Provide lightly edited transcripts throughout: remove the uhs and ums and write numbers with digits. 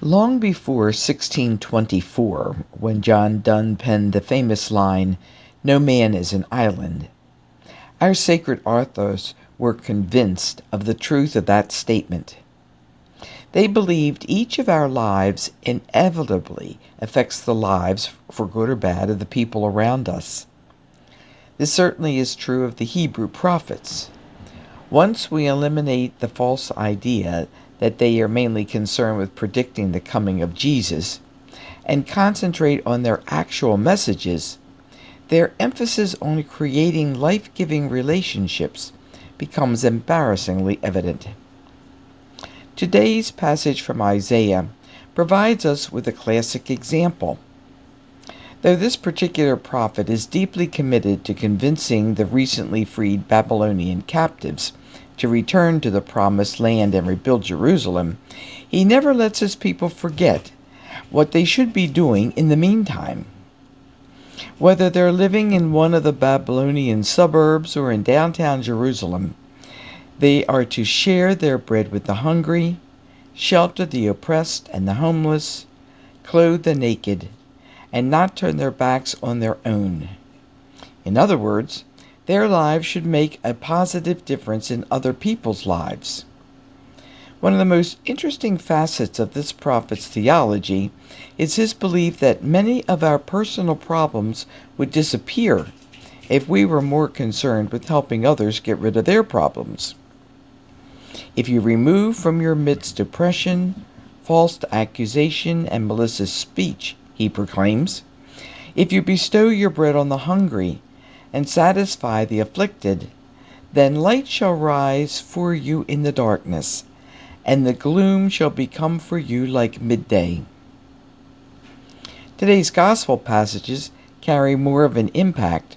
Long before 1624, when John Donne penned the famous line, "No man is an island," our sacred authors were convinced of the truth of that statement. They believed each of our lives inevitably affects the lives, for good or bad, of the people around us. This certainly is true of the Hebrew prophets. Once we eliminate the false idea that they are mainly concerned with predicting the coming of Jesus and concentrate on their actual messages, their emphasis on creating life-giving relationships becomes embarrassingly evident. Today's passage from Isaiah provides us with a classic example. Though this particular prophet is deeply committed to convincing the recently freed Babylonian captives to return to the Promised Land and rebuild Jerusalem, he never lets his people forget what they should be doing in the meantime. Whether they're living in one of the Babylonian suburbs or in downtown Jerusalem, they are to share their bread with the hungry, shelter the oppressed and the homeless, clothe the naked, and not turn their backs on their own. In other words, their lives should make a positive difference in other people's lives. One of the most interesting facets of this prophet's theology is his belief that many of our personal problems would disappear if we were more concerned with helping others get rid of their problems. If you remove from your midst oppression, false accusation, and malicious speech, he proclaims, if you bestow your bread on the hungry and satisfy the afflicted, then light shall rise for you in the darkness, and the gloom shall become for you like midday. Today's gospel passages carry more of an impact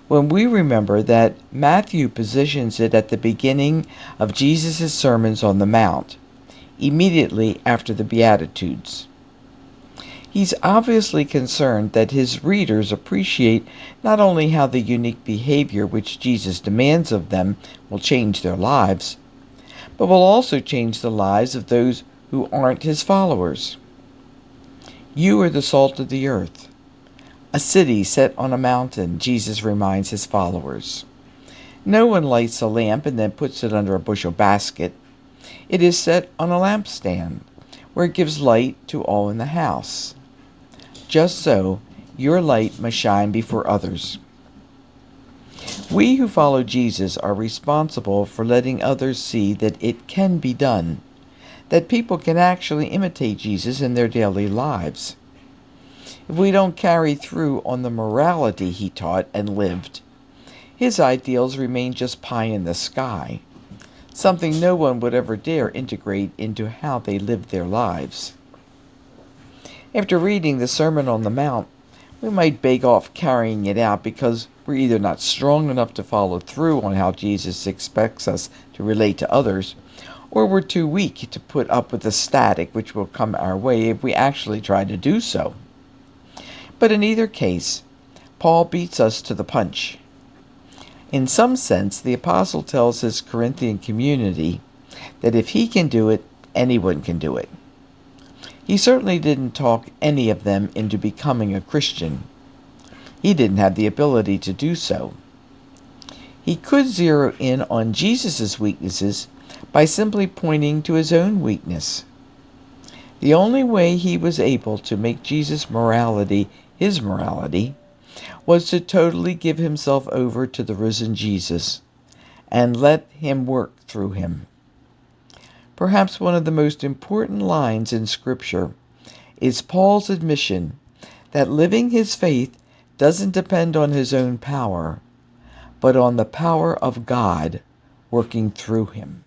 when we remember that Matthew positions it at the beginning of Jesus' Sermons on the Mount, immediately after the Beatitudes. He's obviously concerned that his readers appreciate not only how the unique behavior which Jesus demands of them will change their lives, but will also change the lives of those who aren't his followers. You are the salt of the earth, a city set on a mountain, Jesus reminds his followers. No one lights a lamp and then puts it under a bushel basket. It is set on a lampstand, where it gives light to all in the house. Just so, your light must shine before others. We who follow Jesus are responsible for letting others see that it can be done, that people can actually imitate Jesus in their daily lives. If we don't carry through on the morality he taught and lived, his ideals remain just pie in the sky, something no one would ever dare integrate into how they lived their lives. After reading the Sermon on the Mount, we might beg off carrying it out because we're either not strong enough to follow through on how Jesus expects us to relate to others, or we're too weak to put up with the static which will come our way if we actually try to do so. But in either case, Paul beats us to the punch. In some sense, the apostle tells his Corinthian community that if he can do it, anyone can do it. He certainly didn't talk any of them into becoming a Christian. He didn't have the ability to do so. He could zero in on Jesus' weaknesses by simply pointing to his own weakness. The only way he was able to make Jesus' morality his morality was to totally give himself over to the risen Jesus and let him work through him. Perhaps one of the most important lines in Scripture is Paul's admission that living his faith doesn't depend on his own power, but on the power of God working through him.